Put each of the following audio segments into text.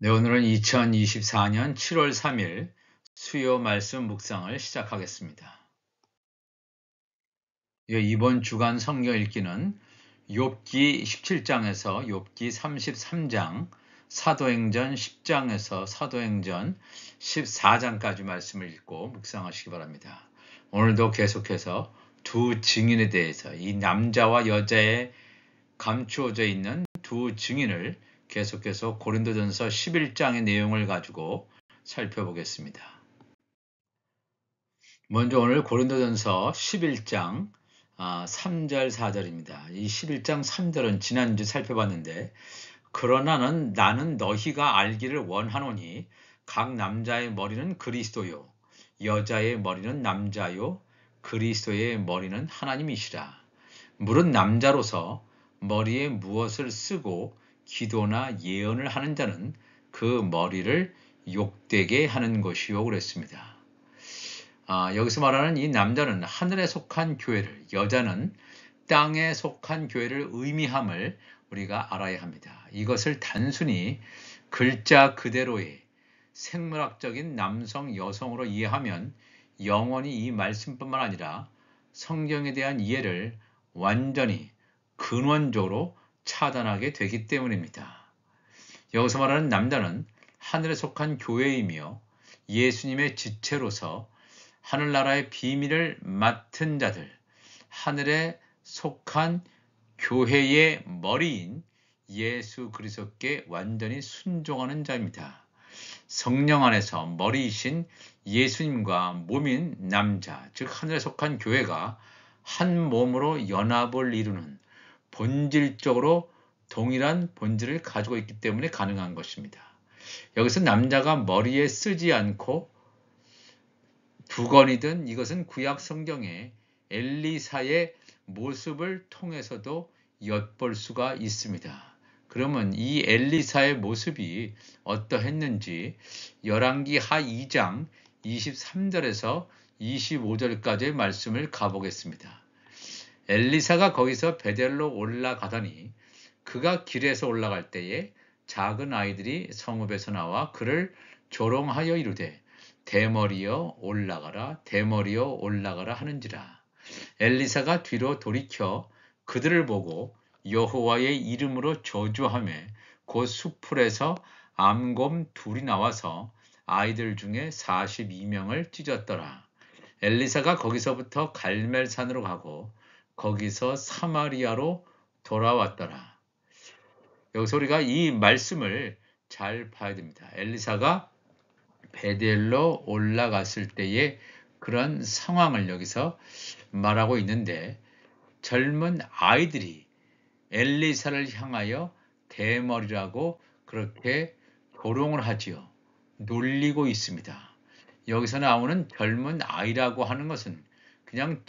네, 오늘은 2024년 7월 3일 수요 말씀 묵상을 시작하겠습니다. 이번 주간 성경 읽기는 욥기 17장에서 욥기 33장, 사도행전 10장에서 사도행전 14장까지 말씀을 읽고 묵상하시기 바랍니다. 오늘도 계속해서 두 증인에 대해서 이 남자와 여자에 감추어져 있는 두 증인을 계속해서 고린도전서 11장의 내용을 가지고 살펴보겠습니다. 먼저 오늘 고린도전서 11장 3절 4절입니다. 이 11장 3절은 지난주 살펴봤는데, 그러나 나는 너희가 알기를 원하노니 각 남자의 머리는 그리스도요 여자의 머리는 남자요 그리스도의 머리는 하나님이시라. 물은 남자로서 머리에 무엇을 쓰고 기도나 예언을 하는 자는 그 머리를 욕되게 하는 것이요 그랬습니다. 여기서 말하는 이 남자는 하늘에 속한 교회를, 여자는 땅에 속한 교회를 의미함을 우리가 알아야 합니다. 이것을 단순히 글자 그대로의 생물학적인 남성, 여성으로 이해하면 영원히 이 말씀뿐만 아니라 성경에 대한 이해를 완전히 근원적으로 차단하게 되기 때문입니다. 여기서 말하는 남자는 하늘에 속한 교회이며 예수님의 지체로서 하늘나라의 비밀을 맡은 자들, 하늘에 속한 교회의 머리인 예수 그리스도께 완전히 순종하는 자입니다. 성령 안에서 머리이신 예수님과 몸인 남자, 즉 하늘에 속한 교회가 한 몸으로 연합을 이루는 본질적으로 동일한 본질을 가지고 있기 때문에 가능한 것입니다. 여기서 남자가 머리에 쓰지 않고 두건이든, 이것은 구약 성경의 엘리사의 모습을 통해서도 엿볼 수가 있습니다. 그러면 이 엘리사의 모습이 어떠했는지 열왕기 하 2장 23절에서 25절까지의 말씀을 가보겠습니다. 엘리사가 거기서 베델로 올라가더니 그가 길에서 올라갈 때에 작은 아이들이 성읍에서 나와 그를 조롱하여 이르되 대머리여 올라가라, 대머리여 올라가라 하는지라. 엘리사가 뒤로 돌이켜 그들을 보고 여호와의 이름으로 저주하며 곧 수풀에서 암곰 둘이 나와서 아이들 중에 42명을 찢었더라. 엘리사가 거기서부터 갈멜산으로 가고 거기서 사마리아로 돌아왔더라. 여기서 우리가 이 말씀을 잘 봐야 됩니다. 엘리사가 베델로 올라갔을 때의 그런 상황을 여기서 말하고 있는데, 젊은 아이들이 엘리사를 향하여 대머리라고 그렇게 조롱을 하지요. 놀리고 있습니다. 여기서 나오는 젊은 아이라고 하는 것은 그냥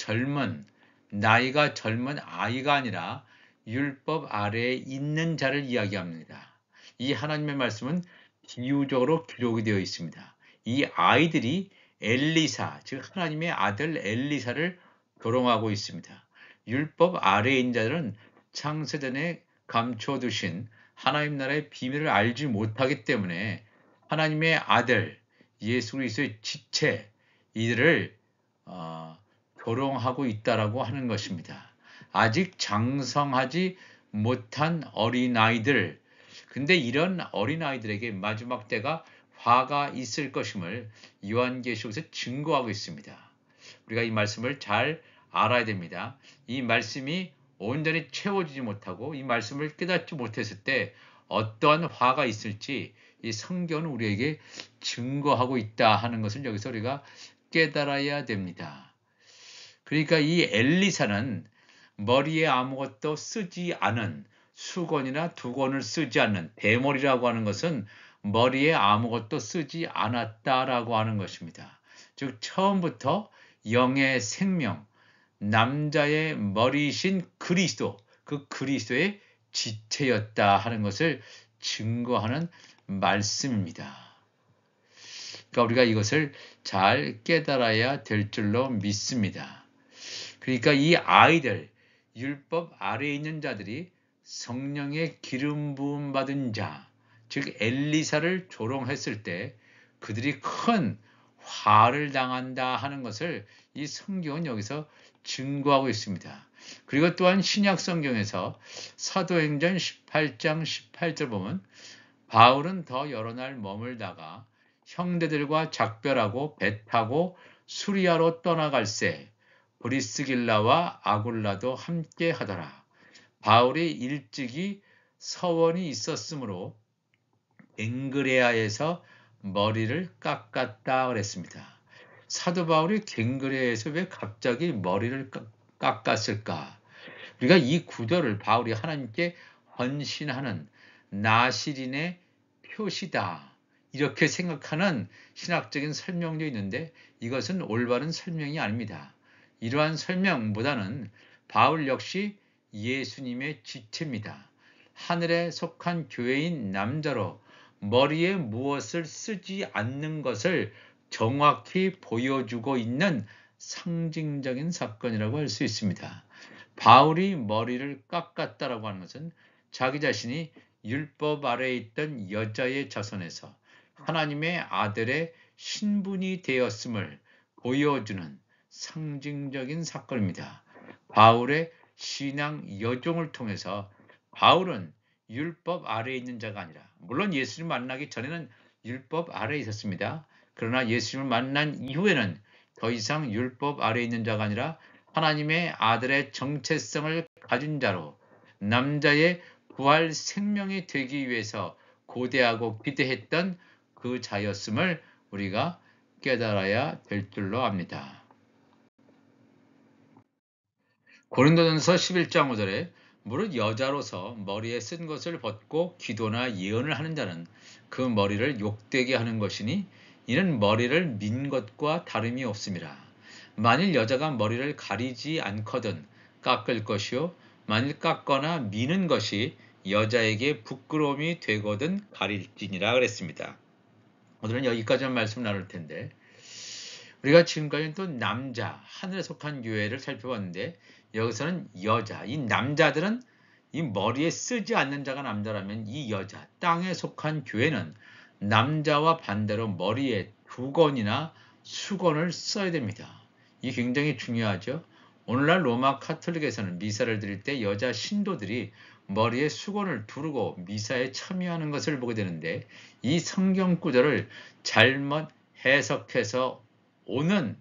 나이가 젊은 아이가 아니라 율법 아래에 있는 자를 이야기합니다. 이 하나님의 말씀은 비유적으로 기록이 되어 있습니다. 이 아이들이 엘리사, 즉 하나님의 아들 엘리사를 조롱하고 있습니다. 율법 아래에 있는 자들은 창세전에 감춰두신 하나님 나라의 비밀을 알지 못하기 때문에 하나님의 아들 예수 그리스도의 지체, 이들을 조롱하고 있다라고 하는 것입니다. 아직 장성하지 못한 어린아이들, 근데 이런 어린아이들에게 마지막 때가 화가 있을 것임을 요한계시록에서 증거하고 있습니다. 우리가 이 말씀을 잘 알아야 됩니다. 이 말씀이 온전히 채워지지 못하고 이 말씀을 깨닫지 못했을 때 어떠한 화가 있을지 이 성경은 우리에게 증거하고 있다 하는 것을 여기서 우리가 깨달아야 됩니다. 그러니까 이 엘리사는 머리에 아무것도 쓰지 않은, 수건이나 두건을 쓰지 않는, 대머리라고 하는 것은 머리에 아무것도 쓰지 않았다라고 하는 것입니다. 즉 처음부터 영의 생명, 남자의 머리이신 그리스도, 그 그리스도의 지체였다 하는 것을 증거하는 말씀입니다. 그러니까 우리가 이것을 잘 깨달아야 될 줄로 믿습니다. 그러니까 이 아이들, 율법 아래에 있는 자들이 성령의 기름 부음 받은 자, 즉 엘리사를 조롱했을 때 그들이 큰 화를 당한다 하는 것을 이 성경은 여기서 증거하고 있습니다. 그리고 또한 신약 성경에서 사도행전 18장 18절 보면 바울은 더 여러 날 머물다가 형제들과 작별하고 배 타고 수리아로 떠나갈새 브리스길라와 아굴라도 함께 하더라. 바울이 일찍이 서원이 있었으므로 갱그레아에서 머리를 깎았다 그랬습니다. 사도 바울이 갱그레아에서 왜 갑자기 머리를 깎았을까? 우리가 이 구절을 바울이 하나님께 헌신하는 나실인의 표시다. 이렇게 생각하는 신학적인 설명도 있는데 이것은 올바른 설명이 아닙니다. 이러한 설명보다는 바울 역시 예수님의 지체입니다. 하늘에 속한 교회인 남자로 머리에 무엇을 쓰지 않는 것을 정확히 보여주고 있는 상징적인 사건이라고 할 수 있습니다. 바울이 머리를 깎았다라고 하는 것은 자기 자신이 율법 아래에 있던 여자의 자손에서 하나님의 아들의 신분이 되었음을 보여주는 상징적인 사건입니다. 바울의 신앙 여정을 통해서 바울은 율법 아래에 있는 자가 아니라, 물론 예수님을 만나기 전에는 율법 아래에 있었습니다. 그러나 예수님을 만난 이후에는 더 이상 율법 아래에 있는 자가 아니라 하나님의 아들의 정체성을 가진 자로 남자의 부활 생명이 되기 위해서 고대하고 기대했던 그 자였음을 우리가 깨달아야 될 줄로 압니다. 고린도전서 11장 5절에 무릇 여자로서 머리에 쓴 것을 벗고 기도나 예언을 하는 자는 그 머리를 욕되게 하는 것이니 이는 머리를 민 것과 다름이 없음이라. 만일 여자가 머리를 가리지 않거든 깎을 것이요 만일 깎거나 미는 것이 여자에게 부끄러움이 되거든 가릴지니라 그랬습니다. 오늘은 여기까지만 말씀 나눌 텐데 우리가 지금까지 또 남자, 하늘에 속한 교회를 살펴봤는데 여기서는 여자, 이 남자들은 이 머리에 쓰지 않는 자가 남자라면 이 여자, 땅에 속한 교회는 남자와 반대로 머리에 두건이나 수건을 써야 됩니다. 이게 굉장히 중요하죠. 오늘날 로마 카톨릭에서는 미사를 드릴 때 여자 신도들이 머리에 수건을 두르고 미사에 참여하는 것을 보게 되는데 이 성경 구절을 잘못 해석해서 오는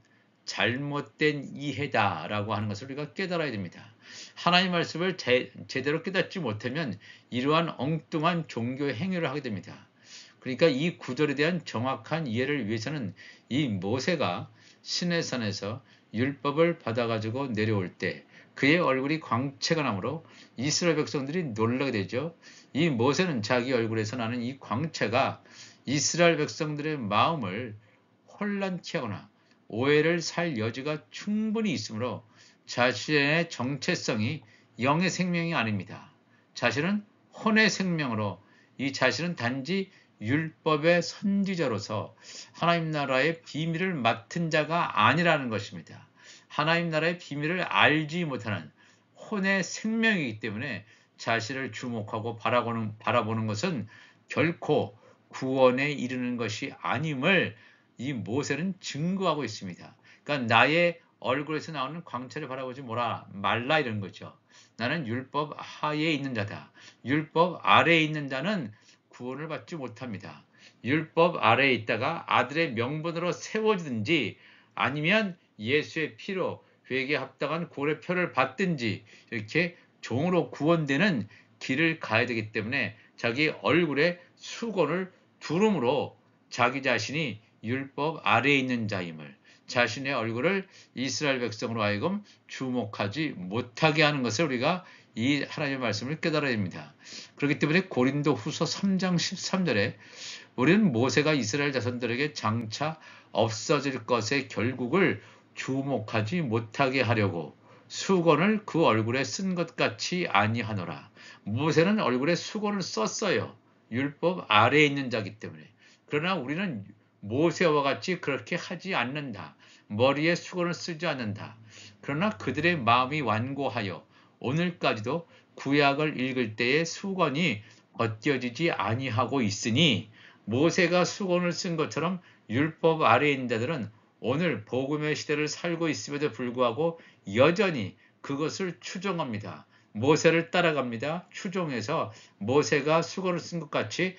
잘못된 이해다라고 하는 것을 우리가 깨달아야 됩니다. 하나님의 말씀을 제대로 깨닫지 못하면 이러한 엉뚱한 종교 행위를 하게 됩니다. 그러니까 이 구절에 대한 정확한 이해를 위해서는 이 모세가 시내산에서 율법을 받아가지고 내려올 때 그의 얼굴이 광채가 나므로 이스라엘 백성들이 놀라게 되죠. 이 모세는 자기 얼굴에서 나는 이 광채가 이스라엘 백성들의 마음을 혼란케 하거나 오해를 살 여지가 충분히 있으므로 자신의 정체성이 영의 생명이 아닙니다. 자신은 혼의 생명으로 이 자신은 단지 율법의 선지자로서 하나님 나라의 비밀을 맡은 자가 아니라는 것입니다. 하나님 나라의 비밀을 알지 못하는 혼의 생명이기 때문에 자신을 주목하고 바라보는 것은 결코 구원에 이르는 것이 아님을 이 모세는 증거하고 있습니다. 그러니까 나의 얼굴에서 나오는 광채를 바라보지 말라 이런 거죠. 나는 율법 하에 있는 자다. 율법 아래에 있는 자는 구원을 받지 못합니다. 율법 아래에 있다가 아들의 명분으로 세워지든지 아니면 예수의 피로 회개에 합당한 구원의 표를 받든지 이렇게 종으로 구원되는 길을 가야 되기 때문에 자기 얼굴에 수건을 두름으로 자기 자신이 율법 아래에 있는 자임을, 자신의 얼굴을 이스라엘 백성으로 하여금 주목하지 못하게 하는 것을 우리가 이 하나님의 말씀을 깨달아야 됩니다. 그렇기 때문에 고린도 후서 3장 13절에 우리는 모세가 이스라엘 자손들에게 장차 없어질 것의 결국을 주목하지 못하게 하려고 수건을 그 얼굴에 쓴 것 같이 아니하노라. 모세는 얼굴에 수건을 썼어요. 율법 아래에 있는 자기 때문에. 그러나 우리는 모세와 같이 그렇게 하지 않는다. 머리에 수건을 쓰지 않는다. 그러나 그들의 마음이 완고하여 오늘까지도 구약을 읽을 때의 수건이 벗겨지지 아니하고 있으니 모세가 수건을 쓴 것처럼 율법 아래에 있는 자들은 오늘 복음의 시대를 살고 있음에도 불구하고 여전히 그것을 추종합니다. 모세를 따라갑니다. 추종해서 모세가 수건을 쓴 것 같이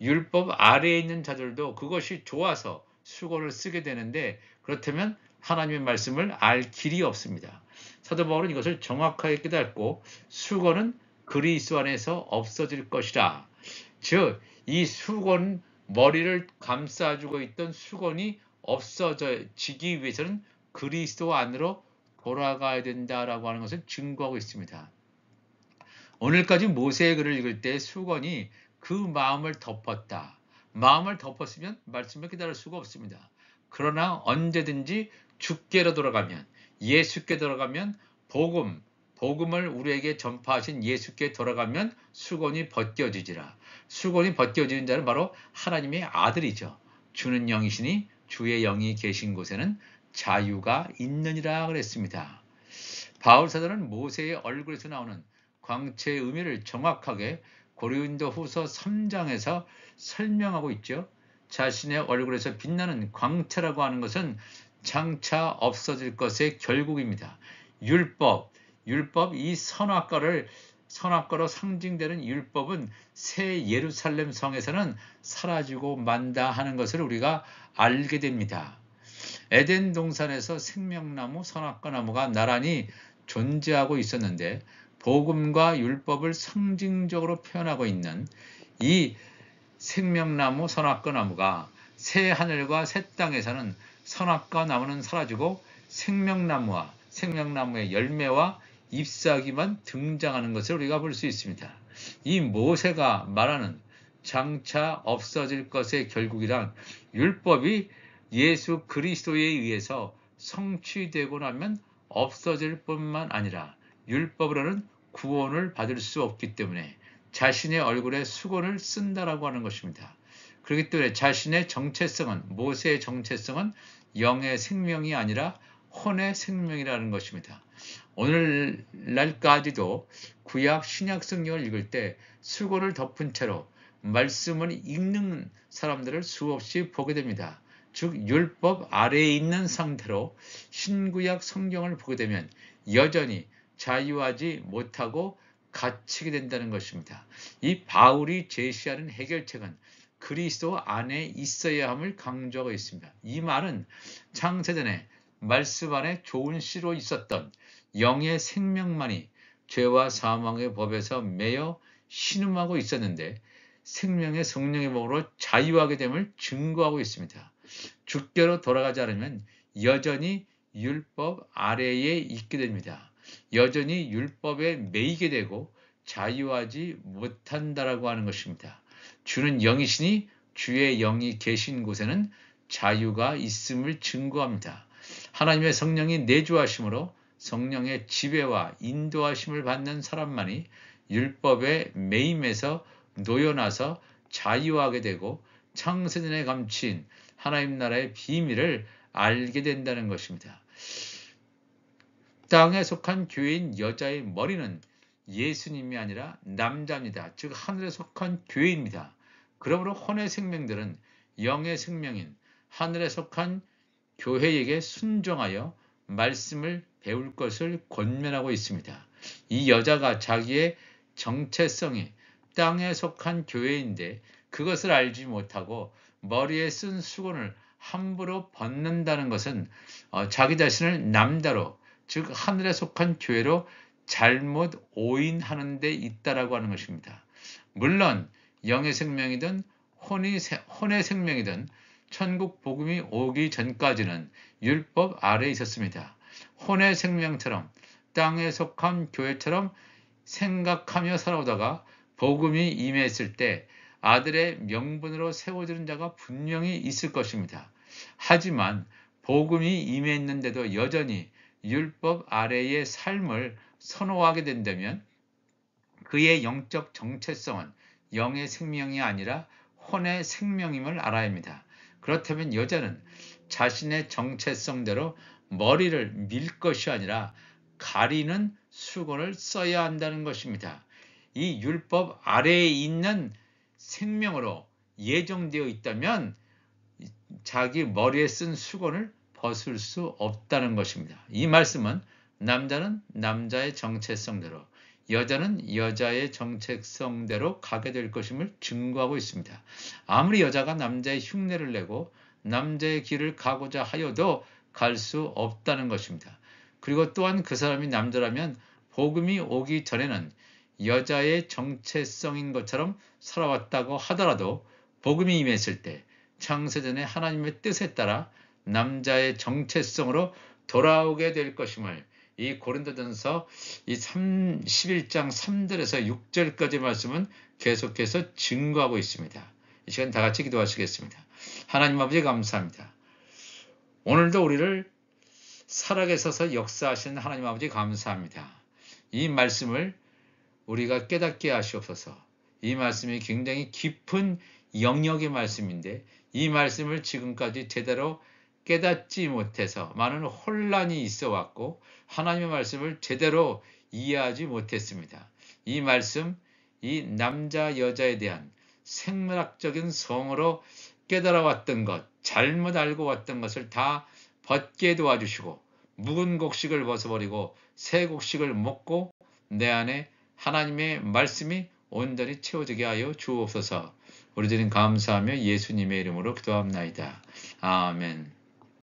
율법 아래에 있는 자들도 그것이 좋아서 수건을 쓰게 되는데, 그렇다면 하나님의 말씀을 알 길이 없습니다. 사도 바울은 이것을 정확하게 깨닫고 수건은 그리스도 안에서 없어질 것이라. 즉, 이 수건, 머리를 감싸주고 있던 수건이 없어지기 위해서는 그리스도 안으로 돌아가야 된다라고 하는 것을 증거하고 있습니다. 오늘까지 모세의 글을 읽을 때 수건이 그 마음을 덮었다. 마음을 덮었으면 말씀을 깨달을 수가 없습니다. 그러나 언제든지 주께로 돌아가면, 예수께 돌아가면, 복음을 우리에게 전파하신 예수께 돌아가면 수건이 벗겨지지라. 수건이 벗겨지는 자는 바로 하나님의 아들이죠. 주는 영이시니 주의 영이 계신 곳에는 자유가 있느니라 그랬습니다. 바울 사도는 모세의 얼굴에서 나오는 광채의 의미를 정확하게 고린도 후서 3장에서 설명하고 있죠. 자신의 얼굴에서 빛나는 광채라고 하는 것은 장차 없어질 것의 결국입니다. 율법, 이 선악과로 상징되는 율법은 새 예루살렘 성에서는 사라지고 만다 하는 것을 우리가 알게 됩니다. 에덴 동산에서 생명나무, 선악과 나무가 나란히 존재하고 있었는데 복음과 율법을 상징적으로 표현하고 있는 이 생명나무, 선악과 나무가 새 하늘과 새 땅에서는 선악과 나무는 사라지고 생명나무의 열매와 잎사귀만 등장하는 것을 우리가 볼 수 있습니다. 이 모세가 말하는 장차 없어질 것의 결국이란 율법이 예수 그리스도에 의해서 성취되고 나면 없어질 뿐만 아니라 율법으로는 구원을 받을 수 없기 때문에 자신의 얼굴에 수건을 쓴다라고 하는 것입니다. 그렇기 때문에 자신의 정체성은, 모세의 정체성은 영의 생명이 아니라 혼의 생명이라는 것입니다. 오늘날까지도 구약 신약 성경을 읽을 때 수건을 덮은 채로 말씀을 읽는 사람들을 수없이 보게 됩니다. 즉 율법 아래에 있는 상태로 신구약 성경을 보게 되면 여전히 자유하지 못하고 갇히게 된다는 것입니다. 이 바울이 제시하는 해결책은 그리스도 안에 있어야 함을 강조하고 있습니다. 이 말은 창세전에 말씀 안에 좋은 씨로 있었던 영의 생명만이 죄와 사망의 법에서 매여 신음하고 있었는데 생명의 성령의 법으로 자유하게 됨을 증거하고 있습니다. 주께로 돌아가지 않으면 여전히 율법 아래에 있게 됩니다. 여전히 율법에 매이게 되고 자유하지 못한다라고 하는 것입니다. 주는 영이시니 주의 영이 계신 곳에는 자유가 있음을 증거합니다. 하나님의 성령이 내주하심으로 성령의 지배와 인도하심을 받는 사람만이 율법의 매임에서 놓여나서 자유하게 되고 창세전에 감춘 하나님 나라의 비밀을 알게 된다는 것입니다. 땅에 속한 교회인 여자의 머리는 예수님이 아니라 남자입니다. 즉 하늘에 속한 교회입니다. 그러므로 혼의 생명들은 영의 생명인 하늘에 속한 교회에게 순종하여 말씀을 배울 것을 권면하고 있습니다. 이 여자가 자기의 정체성이 땅에 속한 교회인데 그것을 알지 못하고 머리에 쓴 수건을 함부로 벗는다는 것은 자기 자신을 남자로, 즉 하늘에 속한 교회로 잘못 오인하는 데 있다라고 하는 것입니다. 물론 영의 생명이든 혼의 생명이든 천국 복음이 오기 전까지는 율법 아래에 있었습니다. 혼의 생명처럼 땅에 속한 교회처럼 생각하며 살아오다가 복음이 임했을 때 아들의 명분으로 세워지는 자가 분명히 있을 것입니다. 하지만 복음이 임했는데도 여전히 율법 아래의 삶을 선호하게 된다면 그의 영적 정체성은 영의 생명이 아니라 혼의 생명임을 알아야 합니다. 그렇다면 여자는 자신의 정체성대로 머리를 밀 것이 아니라 가리는 수건을 써야 한다는 것입니다. 이 율법 아래에 있는 생명으로 예정되어 있다면 자기 머리에 쓴 수건을 벗을 수 없다는 것입니다. 이 말씀은 남자는 남자의 정체성대로, 여자는 여자의 정체성대로 가게 될 것임을 증거하고 있습니다. 아무리 여자가 남자의 흉내를 내고 남자의 길을 가고자 하여도 갈 수 없다는 것입니다. 그리고 또한 그 사람이 남자라면 복음이 오기 전에는 여자의 정체성인 것처럼 살아왔다고 하더라도 복음이 임했을 때 창세전에 하나님의 뜻에 따라 남자의 정체성으로 돌아오게 될 것임을 이 고린도전서 이 11장 3절에서 6절까지 말씀은 계속해서 증거하고 있습니다. 이 시간 다 같이 기도하시겠습니다. 하나님 아버지 감사합니다. 오늘도 우리를 살아계셔서 역사하시는 하나님 아버지 감사합니다. 이 말씀을 우리가 깨닫게 하시옵소서. 이 말씀이 굉장히 깊은 영역의 말씀인데 이 말씀을 지금까지 제대로 깨닫지 못해서 많은 혼란이 있어 왔고 하나님의 말씀을 제대로 이해하지 못했습니다. 이 말씀, 이 남자 여자에 대한 생물학적인 성으로 깨달아 왔던 것, 잘못 알고 왔던 것을 다 벗게 도와주시고 묵은 곡식을 벗어버리고 새 곡식을 먹고 내 안에 하나님의 말씀이 온전히 채워지게 하여 주옵소서. 우리들은 감사하며 예수님의 이름으로 기도합나이다. 아멘.